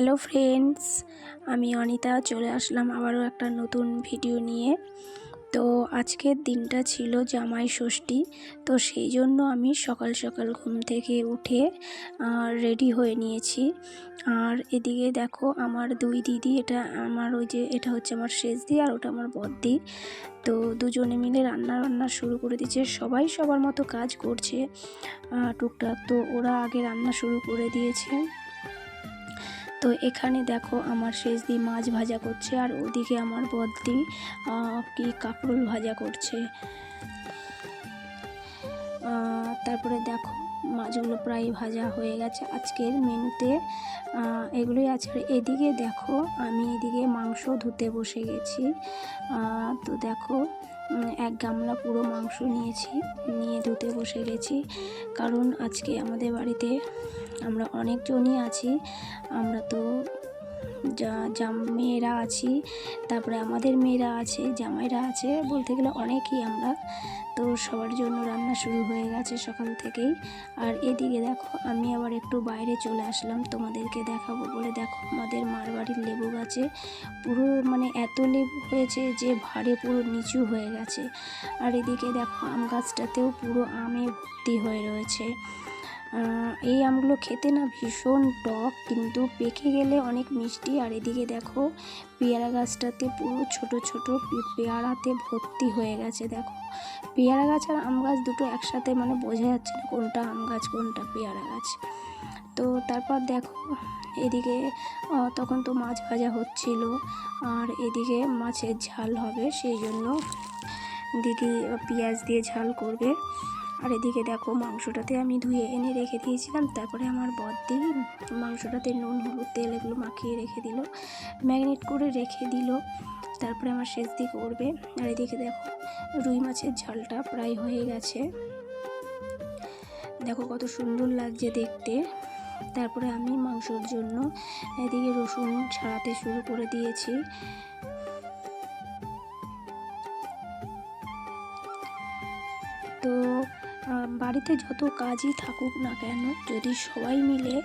Hello friends, আমি অনিতা চলে আসলাম আবারও একটা নতুন ভিডিও নিয়ে। তো আজকের দিনটা ছিল জামাই ষষ্ঠী। তো সেই জন্য আমি সকাল সকাল ঘুম থেকে উঠে রেডি হয়ে নিয়েছি। আর এদিকে দেখো আমার দুই দিদি, এটা হচ্ছে আমার সেজদি আর ওটা আমার বড়দি। তো দুজনে মিলে রান্না শুরু করে দিয়েছে। সবাই সবার মতো কাজ করছে টুকটাক। তো ওরা আগে রান্না শুরু করে দিয়েছে। তো এখানে দেখো আমার সেজদি মাছ ভাজা করছে, আর ওদিকে আমার বড়দি কি কাঁকরোল ভাজা করছে। তারপরে দেখো মাছগুলো প্রায় ভাজা হয়ে গেছে আজকের মেনুতে। এগুলোই আছে। এদিকে দেখো আমি এদিকে মাংস ধুতে বসে গেছি। তো দেখো এক গামলা পুরো মাংস নিয়ে ধুতে বসে গেছি। কারণ আজকে আমাদের বাড়িতে আমরা অনেকজনই আছি। আমরা তো মেয়েরা আছি, তারপরে আমাদের মেয়েরা আছে, জামাইরা আছে, বলতে গেলে অনেকই আমরা। তো সবার জন্য রান্না শুরু হয়ে গেছে সকাল থেকেই। আর এদিকে দেখো আমি আবার একটু বাইরে চলে আসলাম তোমাদেরকে দেখাবো বলে। দেখো আমাদের মার বাড়ির লেবু গাছে পুরো এত লেবু হয়েছে যে ভারে পুরো নিচু হয়ে গেছে। আর এদিকে দেখো আম গাছটাতেও পুরো আমে ভর্তি হয়ে রয়েছে। এই আমগুলো খেতে না ভীষণ টক, কিন্তু পেকে গেলে অনেক মিষ্টি। আর এদিকে দেখো পেয়ারা গাছটাতে পুরো ছোট ছোট পেয়ারাতে ভর্তি হয়ে গেছে। দেখো পেয়ারা গাছ আর আম গাছ দুটো একসাথে বোঝা যাচ্ছে না কোনটা আম গাছ কোনটা পেয়ারা গাছ। তো তারপর দেখো এদিকে তখন তো মাছ ভাজা হচ্ছিল, আর এদিকে মাছের ঝাল হবে, সেই জন্য দিদি পেঁয়াজ দিয়ে ঝাল করবে। আর এদিকে দেখো মাংসটাতে আমি ধুয়ে এনে রেখে দিয়েছিলাম। তারপরে আমার বড়দি মাংসটাতে নুন হলুদ তেল এগুলো মাখিয়ে রেখে দিল, ম্যারিনেট করে রেখে দিল। তারপরে আমার সেজদি করবে। আর এদিকে দেখো রুই মাছের ঝালটা প্রায় হয়ে গেছে। দেখো কত সুন্দর লাগছে দেখতে। তারপরে আমি মাংসর জন্য এদিকে রসুন ছাড়াতে শুরু করে দিয়েছি। তো বাড়িতে যত কাজই থাকুক না কেন, যদি সবাই মিলে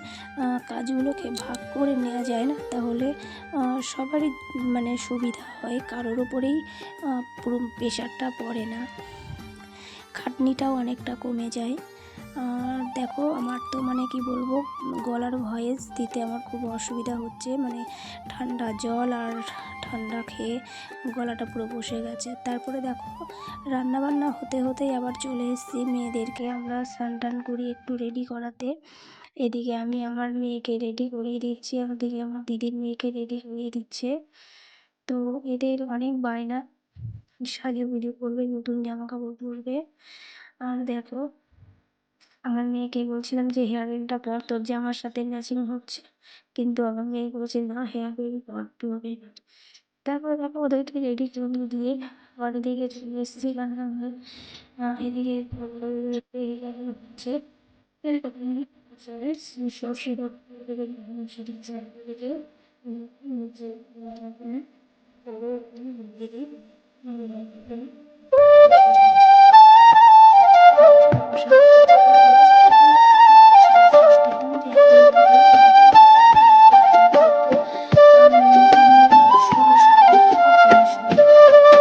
কাজগুলোকে ভাগ করে নেওয়া যায় না, তাহলে সবারই সুবিধা হয়, কারোর ওপরেই পুরো প্রেশারটা পড়ে না, খাটনিটাও অনেকটা কমে যায়। দেখো আমার তো কি বলবো, গলার ভয়েস দিতে আমার খুব অসুবিধা হচ্ছে। ঠান্ডা জল আর ঠান্ডা খেয়ে গলাটা পুরো বসে গেছে। তারপরে দেখো রান্নাবান্না হতে হতেই আবার চলে এসেছি মেয়েদেরকে আমরা স্নান টান করি একটু রেডি করাতে। এদিকে আমি আমার মেয়েকে রেডি করিয়ে দিচ্ছি, ওদিকে আমার দিদির মেয়েকে রেডি করিয়ে দিচ্ছে। তো এদের অনেক বায়না, সাজে ভিডিও করবে, নতুন জামা কাপড় পরবে। আর দেখো আমার মেয়েকে বলছিলাম যে হেয়ার অয়েলটা পর, তোর জামার সাথে ম্যাচিং হচ্ছে, কিন্তু আমার মেয়ে বলছে না হেয়ার অয়েল পরতে হবে। তারপর দেখো ওদেরকে রেডি করে দিয়ে বাড়ি দিকে চলে এসেছি। এদিকে হচ্ছে